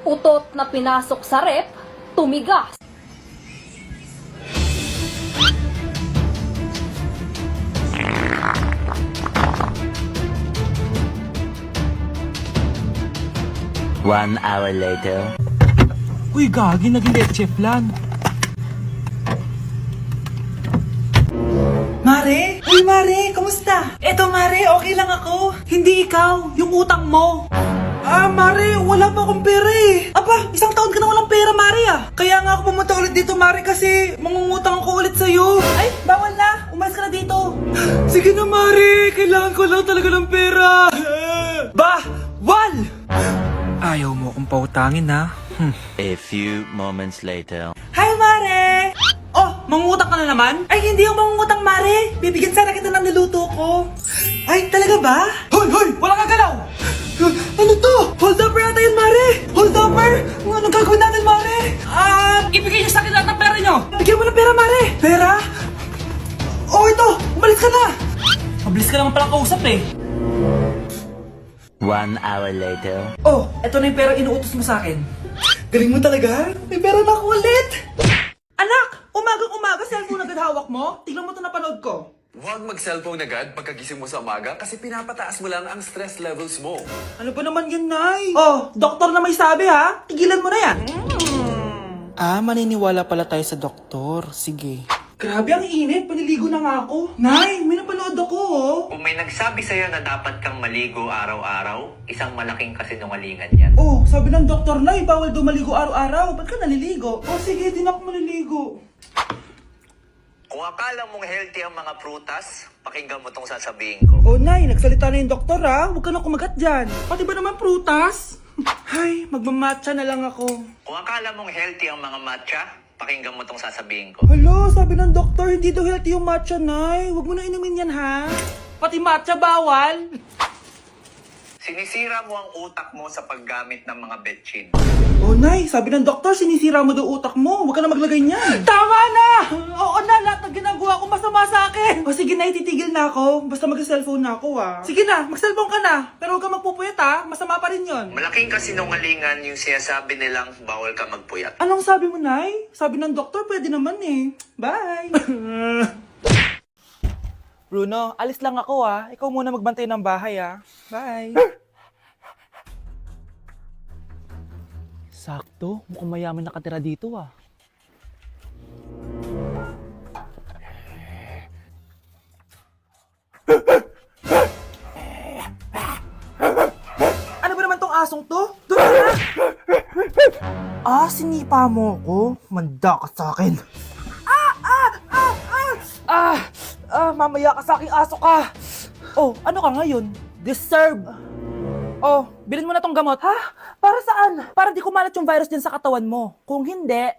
Utot na pinasok sa rep, tumigas. One hour later. Uy, gagi, naging leche flan. Mare? Uy, Mare, kamusta? Eto, Mare, okay lang ako. Hindi ikaw, yung utang mo. Mare, wala pa akong pera eh. Aba, isang taon ka na walang pera, Mare ah. Kaya nga ako pumunta ulit dito, Mare, kasi mangungutang ako ulit sa'yo. Ay, bawal na. Umalis ka na dito. Sige na, Mare. Kailangan ko lang talaga ng pera. Bawal! Ayaw mo akong pautangin, ha? A few moments later. Hi, Mare! Oh, mangungutang ka na naman? Ay, hindi ako mangungutang, Mare. Bibigyan sana kita ng niluto ko. Ay, talaga ba? Hoy, hoy! Walang kagalaw! Ano to? Hold upper yata yun, Mare! Hold upper? Anong gagawin natin, Mare? Ibigay niyo sa akin lahat ng pera niyo! Bigyan mo ng pera, Mare! Pera? Oh, ito! Umalis ka na! Mabilis ka naman palang kausap eh. 1 hour later. Oh, eto na yung pera inuutos mo sa akin. Galing mo talaga. May pera na ako ulit. Anak, umagang-umaga cellphone agad hawak mo? Tignan mo ito napanood ko. Huwag mag-cellphone agad pagkagising mo sa umaga kasi pinapataas mo lang ang stress levels mo. Ano ba naman yan, Nay? Oh, doktor na may sabi ha. Tigilan mo na yan. Maniniwala pala tayo sa doktor. Sige. Grabe ang init. Paniligo na nga ako. Nay, may napanood ako oh. Kung may nagsabi sa'yo na dapat kang maligo araw-araw, isang malaking kasinungalingan yan. Oh, sabi ng doktor, Nay, bawal daw maligo araw-araw. Ba't ka naliligo? Oh, sige, di na ako maliligo. Kung akala mong healthy ang mga prutas, pakinggan mo tong sasabihin ko. Oh, Nay, nagsalita na yung doktor ha. Huwag ka na kumagat dyan. Pati ba naman prutas? Ay, magmamatcha na lang ako. Kung akala mong healthy ang mga matcha, pakinggan mo tong sasabihin ko. Hala, sabi ng doktor, hindi daw healthy yung matcha, Nay. Huwag mo na inumin yan, ha? Pati matcha, bawal. Sinisira mo ang utak mo sa paggamit ng mga betchin. Oh, Nay, sabi ng doktor, sinisira mo daw utak mo. Huwag ka na maglagay niyan. Tama na! Oo na, lahat ng ginagawa ko masama sa akin. O sige, Nay, titigil na ako. Basta mag-cellphone na ako, ha? Sige na, mag-cellphone ka na. Pero huwag ka magpupuyat, ha? Masama pa rin yon. Malaking kasinungalingan yung sinasabi nilang bawal ka magpuyat. Anong sabi mo, Nay? Sabi ng doktor, pwede naman eh. Bye! Bruno, alis lang ako ah. Ikaw muna magbantay ng bahay ah. Bye! Sakto, mukhang mayaman nakatira dito ah. Ano ba naman tong asong to? Doon ka na! Sinipa mo ko? Manda ka sa akin. Mamaya ka sa aking aso ka. Oh, ano ka ngayon? Deserve. Oh, bilhin mo na tong gamot. Ha? Para saan? Para di kumalat yung virus din sa katawan mo. Kung hindi...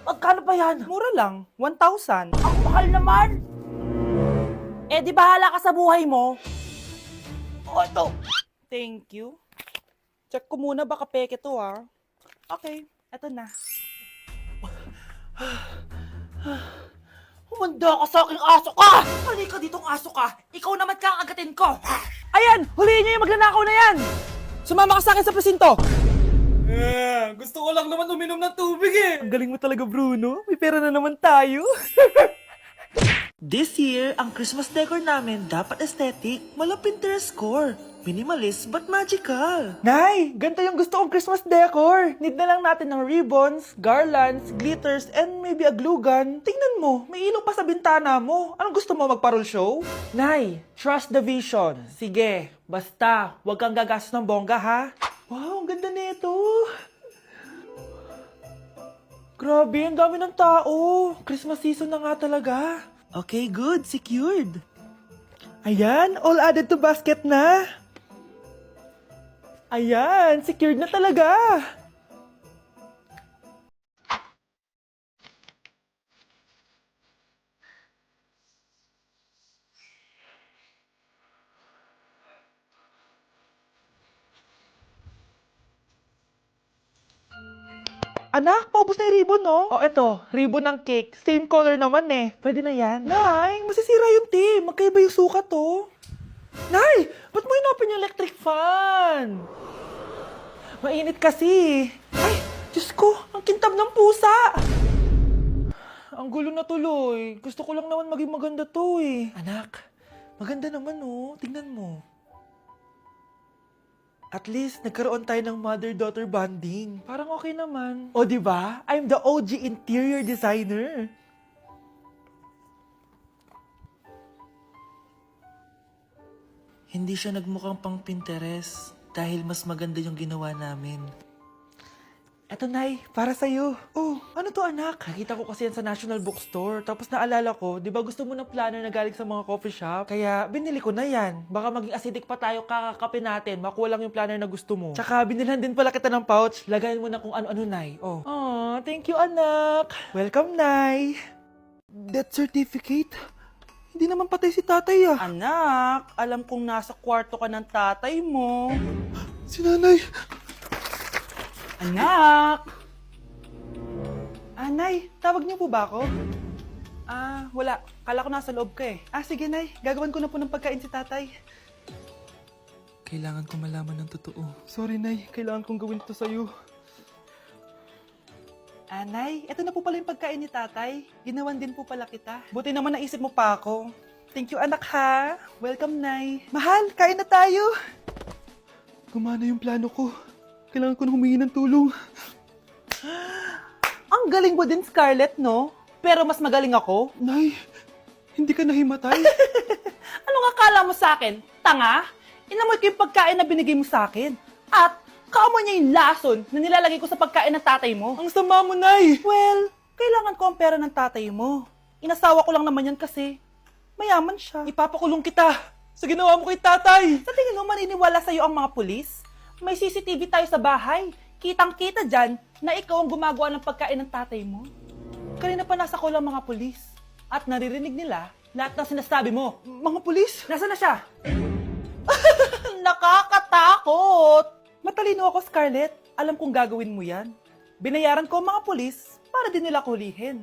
Magkano pa yan? Mura lang. 1,000. Ang mahal naman. Eh, di bahala ka sa buhay mo. Oh, ito. Thank you. Check ko muna, baka peke to ah. Okay, eto na. Humanda ka sa aking aso ka! Halika ditong aso ka! Ikaw naman ka ang agatin ko! Ayan! Huliin niyo yung magnanakaw na yan! Sumama ka sa akin sa presinto! Gusto ko lang naman uminom ng tubig eh! Ang galing mo talaga, Bruno. May pera na naman tayo. This year, ang Christmas decor namin dapat aesthetic, mala Pinterest score. Minimalist but magical. Nay, ganito yung gusto kong Christmas decor. Need na lang natin ng ribbons, garlands, glitters, and maybe a glue gun. Tingnan mo, may ilaw pa sa bintana mo. Anong gusto mo, mag-parol show? Nay, trust the vision. Sige, basta, huwag kang gagastos ng bongga ha. Wow, ang ganda nito. Grabe, ang dami ng tao. Christmas season na nga talaga. Okay, good. Secured. Ayan, all added to basket na. Ayan, secured na talaga. Anak, paubos na yung ribbon, no? Oh, eto, ribbon ng cake. Same color naman eh. Pwede na yan. Nay, masisira yung team. Magkaiba yung sukat, oh. Nay, ba't mo inapin yung electric fan? Mainit kasi. Ay, Diyos ko, ang kintab ng pusa. Ang gulo na tuloy. Gusto ko lang naman maging maganda to eh. Anak, maganda naman oh. Tingnan mo. At least, nagkaroon tayo ng mother-daughter bonding. Parang okay naman. O, di ba? I'm the OG interior designer. Hindi siya nagmukhang pang Pinterest dahil mas maganda yung ginawa namin. Eto, Nay, para sa'yo. Oh, ano to, anak? Nakita ko kasi yan sa National Bookstore. Tapos naalala ko, di ba gusto mo ng planner na galing sa mga coffee shop? Kaya binili ko na yan. Baka maging acidic pa tayo kakakapin natin. Makuha lang yung planner na gusto mo. Tsaka binilhan din pala kita ng pouch. Lagayan mo na kung ano-ano, Nay. Oh. Aw, thank you, anak. Welcome, Nay. Death certificate? Hindi naman patay si tatay ah. Anak, alam kong nasa kwarto ka ng tatay mo. Si nanay. Anak! Nay, tawag niyo po ba ako? Wala. Kala ko nasa loob ka eh. Sige, Nay. Gagawan ko na po ng pagkain si tatay. Kailangan ko malaman ng totoo. Sorry, Nay. Kailangan kong gawin ito sa'yo. Nay, ito na po pala yung pagkain ni tatay. Ginawan din po pala kita. Buti naman naisip mo pa ako. Thank you, anak ha. Welcome, Nay. Mahal, kain na tayo. Gumana yung plano ko. Kailangan ko na humingi ng tulong. Ang galing mo din, Scarlett, no? Pero mas magaling ako. Nay, hindi ka nahimatay. Anong akala mo sa akin? Tanga? Inamoy ko yung pagkain na binigay mo sa akin. At kaamoy niya yung lason na nilalagay ko sa pagkain ng tatay mo. Ang sama mo, Nay. Well, kailangan ko ang pera ng tatay mo. Inasawa ko lang naman yan kasi mayaman siya. Ipapakulong kita sa ginawa mo kay tatay. Sa tingin mo, maniniwala sa'yo ang mga pulis? May CCTV tayo sa bahay. Kitang-kita dyan na ikaw ang gumagawa ng pagkain ng tatay mo. Kanina pa nasa kulang mga pulis. At naririnig nila lahat ng sinasabi mo. Mga pulis? Nasaan na siya? Nakakatakot! Matalino ako, Scarlett. Alam kong gagawin mo yan. Binayaran ko ang mga pulis para din nila kulihin.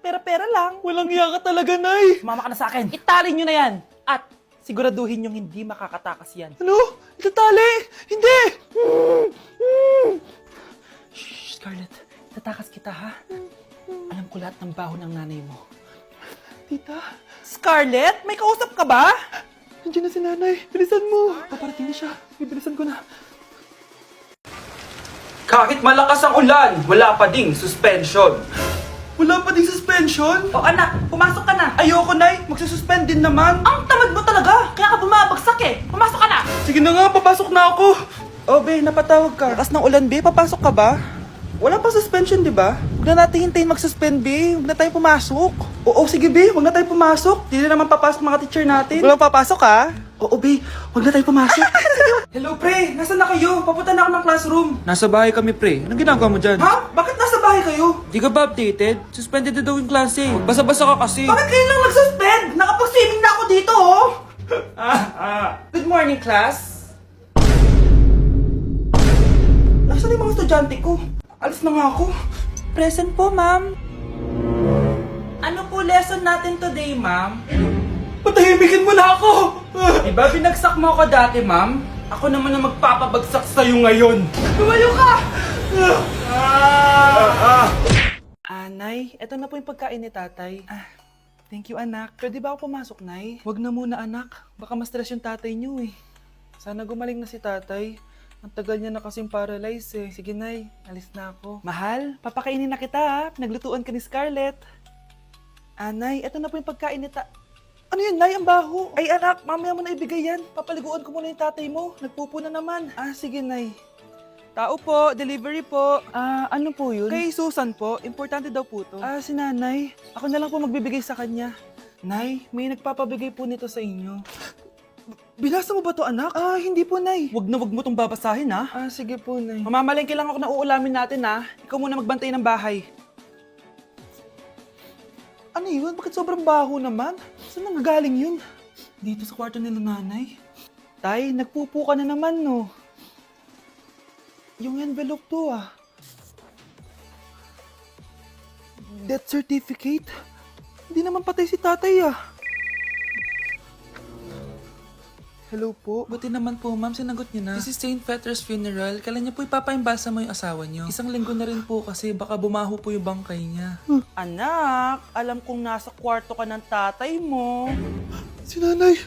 Pera-pera lang. Walang iya ka talaga, Nay. Mama ka na sa akin. Itali nyo na yan. At siguraduhin nyong hindi makakatakas yan. Ano? Itatali? Hindi! Shh, Scarlett. Itatakas kita, ha? Alam ko lahat ng baho ng nanay mo. Tita? Scarlett? May kausap ka ba? Nandiyan na si nanay. Bilisan mo. Paparating na siya. Bibilisan ko na. Kahit malakas ang ulan, wala pa ding suspension. Wala pa ding suspension? O anak, pumasok ka na. Ayoko, Nay. Magsususpend din naman. Ang tamad mo talaga. Kaya ka bumabagsak eh. Pumasok ka na. Sige na nga, papasok na ako. Oh, be, napatawag ka. Lakas ng ulan, be. Papasok ka ba? Wala pa suspension, di ba? Huwag na natin hintayin mag-suspend, be. Huwag na tayo pumasok. Oo, sige, be. Huwag na tayo pumasok. Di na naman papasok mga teacher natin. Wala papasok, ha? Oo, be. Huwag na tayo pumasok. Hello, pre. Nasaan na kayo? Papunta na ako ng classroom. Nasa bahay kami, pre. Anong ginagawa mo dyan? Ha? Bakit nasa bahay kayo? Di ka ba updated? Suspended na daw yung klase. Basa-basa ka kasi. Bakit kayo lang nag-suspend? Nakapag-swimming na ako dito, oh. Good morning, class. Nasaan yung mga estudyante ko? Alis na nga ako. Present po, ma'am. Ano po lesson natin today, ma'am? Patahimikin mo na ako! Diba binagsak mo ako dati, ma'am? Ako naman ang magpapabagsak sa'yo ngayon. Lumayo ka! Nay, eto na po yung pagkain ni tatay. Thank you, anak. Pwede ba ako pumasok, Nay? Wag na muna, anak. Baka ma-stress yung tatay niyo eh. Sana gumaling na si tatay. Ang tagal niya na kasing paralyzed eh. Sige, Nay. Alis na ako. Mahal, papakainin na kita ha. Pinaglutuan ka ni Scarlett. Nay, eto na po yung pagkain ni Ano yun, Nay? Ang baho. Ay, anak, mamaya mo na ibigay yan. Papaliguan ko muna yung tatay mo. Nagpupo na naman. Sige, Nay. Tao po, delivery po. Ano po yun? Kay Susan po. Importante daw po to. Si nanay. Ako na lang po magbibigay sa kanya. Nay, may nagpapabigay po nito sa inyo. Binasa mo ba to, anak? Hindi po, Nay. Wag na wag mo tong babasahin, ha? Sige po, Nay. Mamamalengke lang ako na uulamin natin, ha? Ikaw muna magbantay ng bahay. Ano yun? Bakit sobrang baho naman? Saan nanggagaling yun? Dito sa kwarto nila nanay. Tay, nagpupo ka na naman, no? Yung envelope to, Death certificate? Hindi naman patay si tatay, Hello po. Buti naman po, ma'am. Sinagot niyo na. This is St. Peter's Funeral. Kailan niyo po ipapaimbalsa mo yung asawa niyo? Isang linggo na rin po kasi baka bumaho po yung bangkay niya. Anak, alam kong nasa kwarto ka ng tatay mo. Si nanay!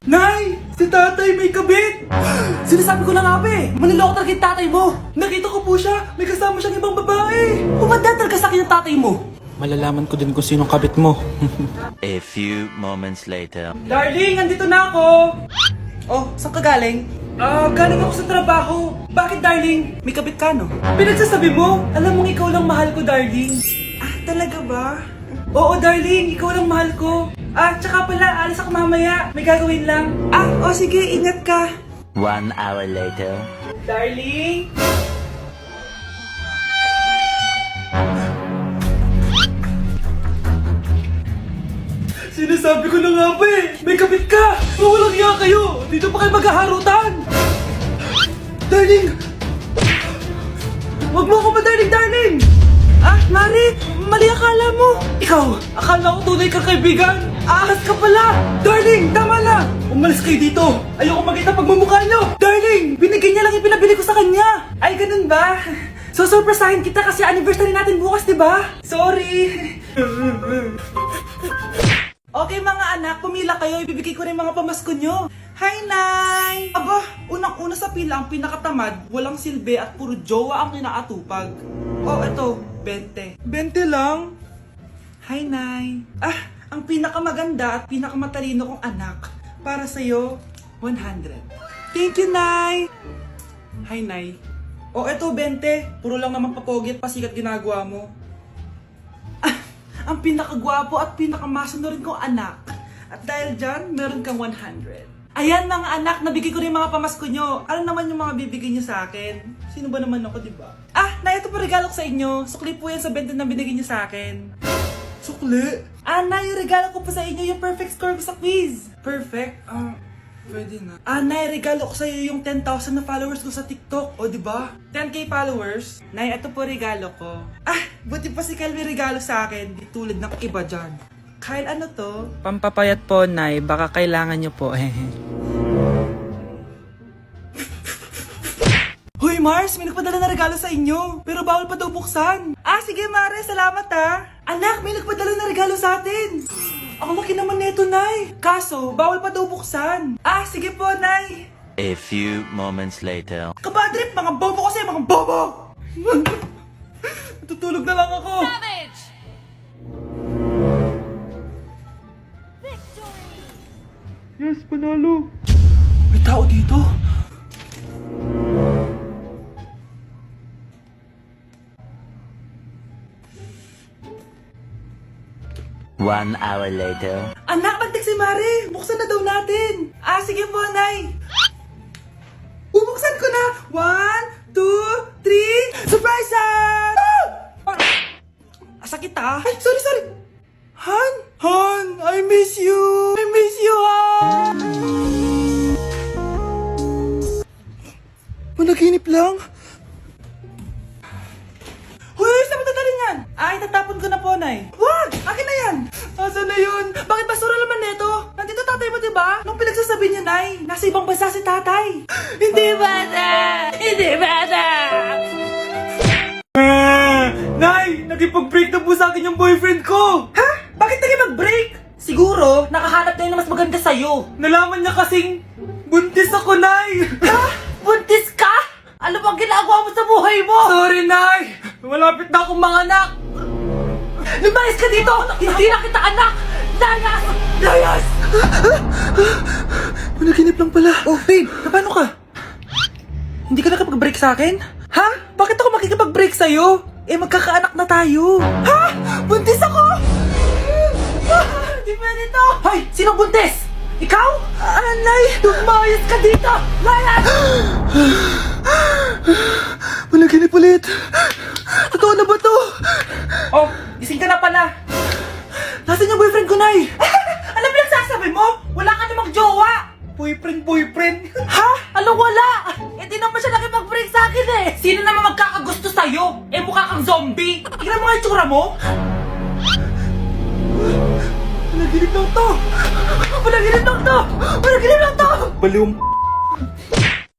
Nay! Si tatay may kabit! Sinasabi ko na nga ba eh! Maniloko talaga yung tatay mo! Nakita ko po siya! May kasama siyang ibang babae! Umanda talaga sa akin yung tatay mo! Malalaman ko din kung sinong kabit mo. A few moments later. Darling, andito na ako! Oh, saan ka galing? Galing ako sa trabaho. Bakit, darling? May kabit ka, no? Pinagsasabi mo? Alam mong ikaw lang mahal ko, darling. Talaga ba? Oo, darling. Ikaw lang mahal ko. Tsaka pala, alis ako mamaya. May gagawin lang. Sige. Ingat ka. 1 hour later. Darling? Sinasabi ko na nga ba eh! May kabit ka! Walang iya kayo! Dito pa kayo maghaharutan! Darling! Wag mo ako ba, darling! Mari! Mali akala mo! Ikaw! Akala ko tunay kang kaibigan! Ahas ka pala! Darling! Tama na! Umalis kayo dito! Ayoko makita pagmumukha nyo! Darling! Binigyan niya lang yung pinabili ko sa kanya! Ay, ganun ba? So, surpresahin kita kasi anniversary natin bukas, di ba? Sorry! Okay mga anak, pumila kayo. Ibibigay ko rin mga pamasko nyo. Hi, Nay! Aba, unang-una sa pila ang pinakatamad, walang silbi at puro jowa ang kinaatupag. Eto, 20. 20 lang? Hi, Nay. Ang pinakamaganda at pinakamatalino kong anak. Para sa'yo, 100. Thank you, Nay! Hi, Nay. Eto, 20. Puro lang naman papogi at pasikat ginagawa mo. Ang pinakagwapo at pinakamasino rin kong anak. At dahil dyan, meron kang 100. Ayan mga anak, nabigay ko rin mga pamasko nyo. Ano naman yung mga bibigay nyo sa akin? Sino ba naman ako, diba? Nay, ito po regalo ko sa inyo. Sukli po yan sa 20 na binigay nyo sa akin. Sukli? Nay, yung regalo ko po sa inyo, yung perfect score ko sa quiz. Perfect? Pwede na. Nay, regalo ko sa iyo yung 10,000 na followers ko sa TikTok. O, diba? 10k followers. Nay, ito po regalo ko. Buti pa si Kyle may regalo sa akin. Di tulad ng iba dyan. Kyle, ano to? Pampapayat po, Nay. Baka kailangan nyo po. Hoy, Mars! May nagpadala na regalo sa inyo. Pero bawal pa daw buksan. Sige, Mare. Salamat, Anak, may nagpadala na regalo sa atin. Ang laki naman neto, Nay. Kaso, bawal pa daw buksan. Sige po, Nay. A few moments later. Kabadrip, mga bobo kasi, mga bobo! Tutulog na lang ako. Savage! Yes, panalo. May tao dito. One hour later. Anak, magtik si Mare. Buksan na daw natin. Sige po, Nay. Bubuksan ko na. 1, 2, 3. Surprise! Sakit Ay, sorry. Han, I miss you. Han. Panaginip lang. Hoy, saan mo dadalhin yan? Itatapon ko na po, Nay. Wag! Akin na yan! Asan na yun? Bakit basura naman neto? Nandito tatay mo, diba? Nung pinagsasabi niya, Nay, nasa ibang bansa si tatay. Hindi bata! Nay, nagipag-break na po sa akin yung boyfriend ko! Ha? Bakit nagipag-break? Siguro, nakahanap na yun na mas maganda sa'yo. Nalaman niya kasing buntis ako, Nay! Ha? Buntis ka? Ano bang ginagawa mo sa buhay mo? Sorry, Nay! Malapit na akong manganak! Lumayas ka dito! Hindi na kita anak! Layas! Panaginip lang pala. Babe, paano ka? Hindi ka nakapag-break sa akin? Ha? Bakit ako makikipag-break sa'yo? Magkakaanak na tayo. Ha? Buntis ako? Di pwede to! Hoy! Sinong buntis? Ikaw? Nay! Lumayas ka dito! Layas! Panaginip ulit. Totoo na ba to? Gising ka na pala. Nasaan yung boyfriend ko, Nay? Alam mo yung sasabi mo? Wala ka namang jowa. Boyfriend? Ha? Alam wala. Di naman siya nakipag-break sa akin eh. Sino naman magkakagusto sa'yo? Mukha kang zombie. Tignan mo nga yung tsura mo. Panaginip lang to. Panaginip lang to! Panaginip lang to! Baliw